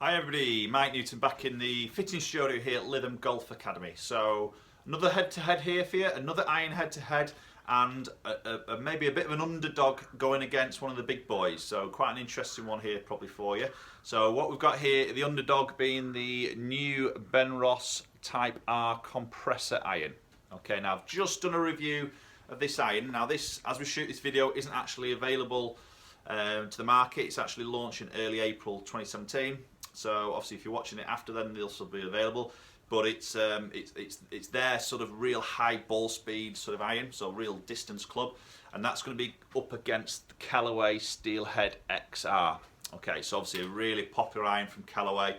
Hi everybody, Mike Newton back in the fitting studio here at Lytham Golf Academy. So another head-to-head here for you, another iron head-to-head, and maybe a bit of an underdog going against one of the big boys. So quite an interesting one here probably for you. So what we've got here, the underdog being the new Benross Type R Compressor iron. Okay, now I've just done a review of this iron. Now this, as we shoot this video, isn't actually available to the market. It's actually launched in early April 2017. So obviously if you're watching it after then, they'll still be available. But it's their sort of real high ball speed sort of iron, so real distance club. And that's going to be up against the Callaway Steelhead XR. Okay, so obviously a really popular iron from Callaway.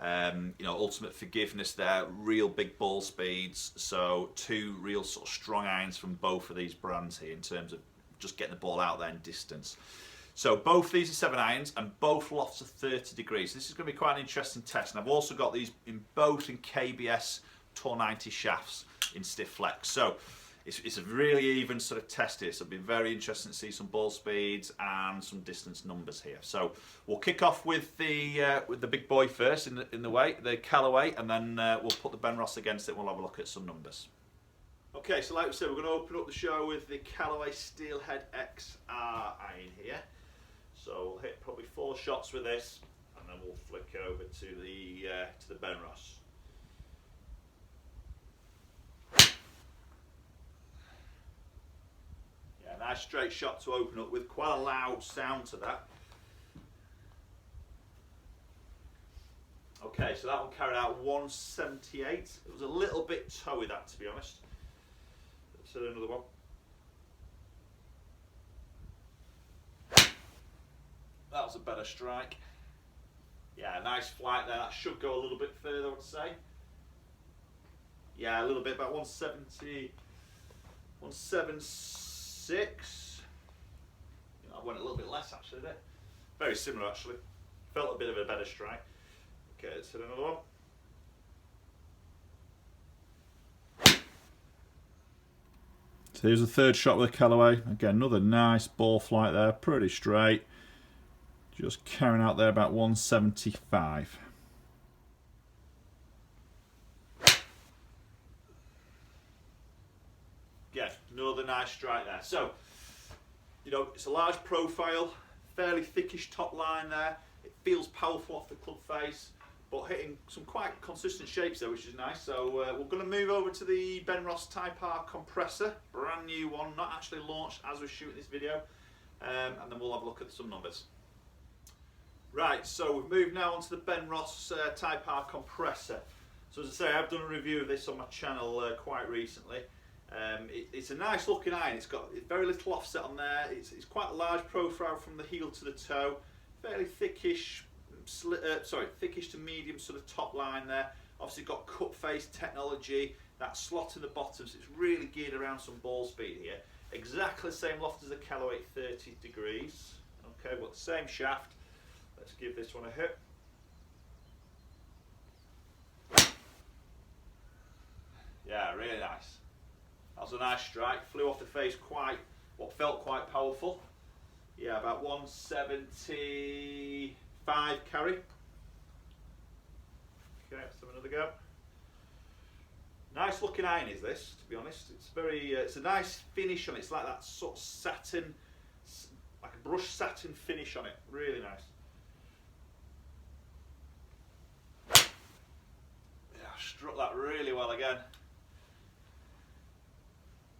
You know, ultimate forgiveness there, real big ball speeds. So two real sort of strong irons from both of these brands here in terms of just getting the ball out there in distance. So both these are 7 irons and both lofts are 30 degrees. This is going to be quite an interesting test. And I've also got these in KBS Tour 90 shafts in stiff flex. So it's a really even sort of test here. So it'll be very interesting to see some ball speeds and some distance numbers here. So we'll kick off with the big boy first in the Callaway, and then we'll put the Benross against it. We'll have a look at some numbers. Okay, so like we said, we're going to open up the show with the Callaway Steelhead XR iron here. So we'll hit probably 4 shots with this, and then we'll flick over to the Benross. Yeah, nice straight shot to open up with, quite a loud sound to that. Okay, so that one carried out 178. It was a little bit toey, that, to be honest. Let's hit another one. That was a better strike. Yeah, nice flight there. That should go a little bit further, I would say. Yeah, a little bit, about 170, 176. I went a little bit less actually there. Very similar actually. Felt a bit of a better strike. Okay, let's hit another one. So here's the third shot with the Callaway. Again, another nice ball flight there, pretty straight. Just carrying out there about 175. Yeah, another nice strike there. So, you know, it's a large profile, fairly thickish top line there. It feels powerful off the club face, but hitting some quite consistent shapes there, which is nice. So we're going to move over to the Benross Type R Compressor, brand new one, not actually launched as we're shooting this video, and then we'll have a look at some numbers. Right, so we've moved now onto the Benross Type R Compressor. So as I say, I've done a review of this on my channel quite recently. It's a nice looking iron. It's got very little offset on there. It's quite a large profile from the heel to the toe. Fairly thickish, thickish to medium sort of top line there. Obviously got cut face technology. That slot in the bottom, so it's really geared around some ball speed here. Exactly the same loft as the Callaway 30 degrees. Okay, we've got the same shaft. Let's give this one a hit. Yeah, really nice. That was a nice strike. Flew off the face what felt quite powerful. Yeah, about 175 carry. Okay, let's have another go. Nice looking iron is this, to be honest. It's it's a nice finish on it. It's like that sort of satin, like a brushed satin finish on it. Really nice. Struck that really well again.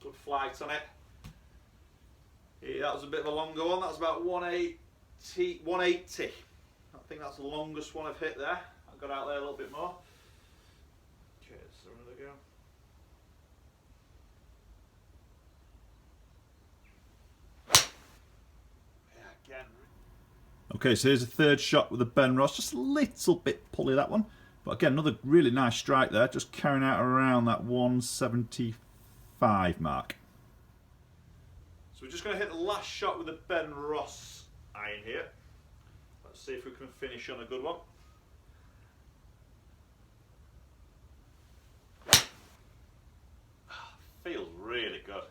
Good flight on it. Yeah, that was a bit of a longer one. That was about 180. I think that's the longest one I've hit there. I got out there a little bit more. Okay, let's have another go. Yeah, again. Okay, so here's a third shot with the Benross. Just a little bit pulley, that one. But again, another really nice strike there, just carrying out around that 175 mark. So we're just going to hit the last shot with the Benross iron here. Let's see if we can finish on a good one. Feels really good.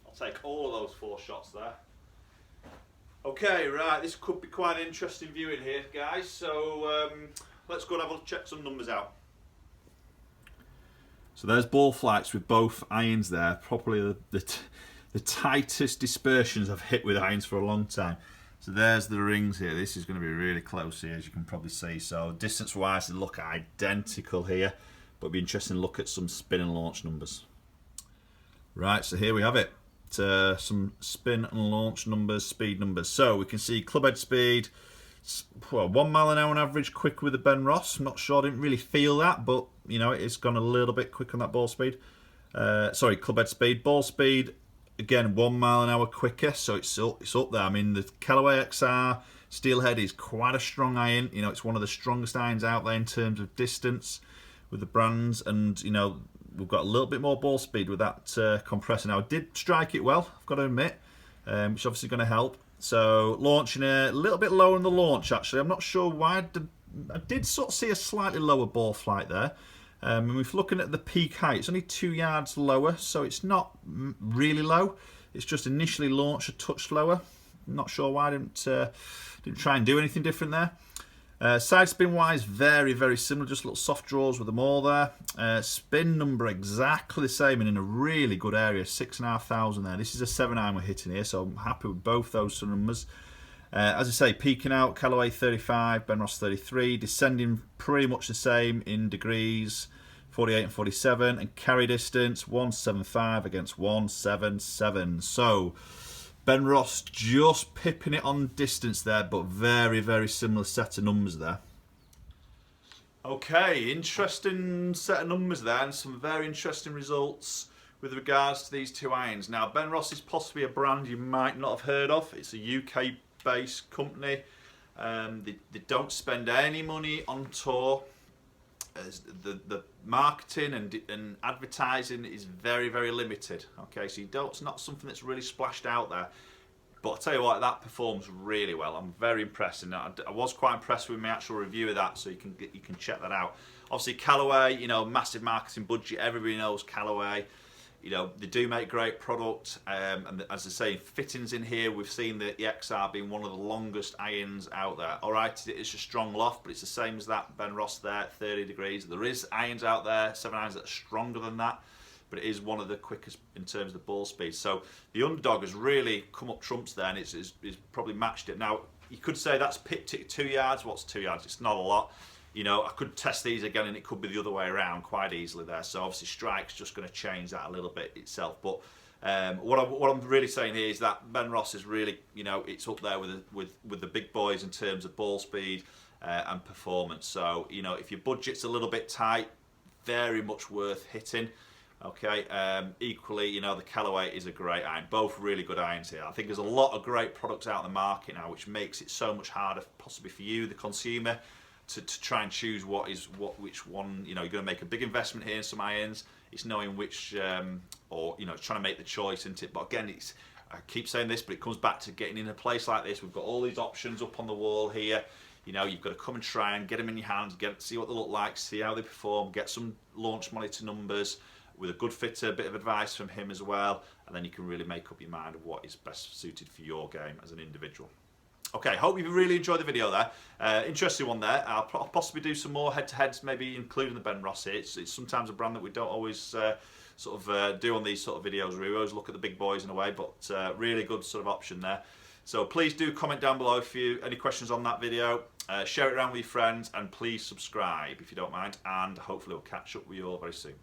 I'll take all of those 4 shots there. Okay, right, this could be quite an interesting viewing here, guys. So let's go and have a check some numbers out. So there's ball flights with both irons there. Probably the tightest dispersions I've hit with irons for a long time. So there's the rings here. This is going to be really close here, as you can probably see. So distance-wise, they look identical here. But it'll be interesting to look at some spin and launch numbers. Right, so here we have it. Some spin and launch numbers, speed numbers. So we can see clubhead speed, well, 1 mile an hour on average, quicker with the Benross. I'm not sure, I didn't really feel that, but you know, it's gone a little bit quicker on that ball speed. Sorry, clubhead speed. Ball speed, again, 1 mile an hour quicker, so it's up there. I mean, the Callaway XR Steelhead is quite a strong iron. You know, it's one of the strongest irons out there in terms of distance with the brands, and you know, we've got a little bit more ball speed with that compressor. Now, I did strike it well, I've got to admit, which is obviously going to help. So, launching a little bit lower in the launch, actually. I'm not sure why. I did sort of see a slightly lower ball flight there. And if looking at the peak height, it's only 2 yards lower, so it's not really low. It's just initially launched a touch lower. I'm not sure why I didn't try and do anything different there. Side spin wise, very, very similar, just little soft draws with them all there. Spin number exactly the same and in a really good area, 6,500 there. This is a 7 iron we're hitting here, so I'm happy with both those numbers. As I say, peaking out, Callaway 35, Benross 33, descending pretty much the same in degrees, 48 and 47, and carry distance 175 against 177. So Benross just pipping it on distance there, but very, very similar set of numbers there. Okay, interesting set of numbers there, and some very interesting results with regards to these two irons. Now, Benross is possibly a brand you might not have heard of. It's a UK-based company. They don't spend any money on tour. The marketing and advertising is very, very limited. Okay, so it's not something that's really splashed out there. But I'll tell you what, that performs really well. I'm very impressed, and I was quite impressed with my actual review of that. So you can check that out. Obviously, Callaway, you know, massive marketing budget. Everybody knows Callaway. You know, they do make great product, and as I say, fittings in here, we've seen the XR being one of the longest irons out there. All right, it's a strong loft, but it's the same as that Benross there, 30 degrees. There is irons out there, 7 irons that are stronger than that, but it is one of the quickest in terms of the ball speed. So the Underdog has really come up trumps there, and it's probably matched it. Now, you could say that's pipped it 2 yards. What's 2 yards? It's not a lot. You know, I could test these again and it could be the other way around quite easily there. So obviously strike's just going to change that a little bit itself. But what I'm really saying here is that Benross is really, you know, it's up there with the big boys in terms of ball speed and performance. So, you know, if your budget's a little bit tight, very much worth hitting. Okay, equally, you know, the Callaway is a great iron. Both really good irons here. I think there's a lot of great products out in the market now, which makes it so much harder possibly for you, the consumer, to try and choose which one. You know, you're going to make a big investment here in some irons. It's knowing which, or you know, trying to make the choice, isn't it? But again, I keep saying this, but it comes back to getting in a place like this. We've got all these options up on the wall here. You know, you've got to come and try and get them in your hands, see what they look like, see how they perform, get some launch monitor numbers with a good fitter, a bit of advice from him as well, and then you can really make up your mind of what is best suited for your game as an individual. Okay, hope you really enjoyed the video there. Interesting one there. I'll possibly do some more head-to-heads, maybe including the Benross here. It's sometimes a brand that we don't always do on these sort of videos. We always look at the big boys in a way, but really good sort of option there. So please do comment down below if you any questions on that video. Share it around with your friends, and please subscribe if you don't mind. And hopefully we'll catch up with you all very soon.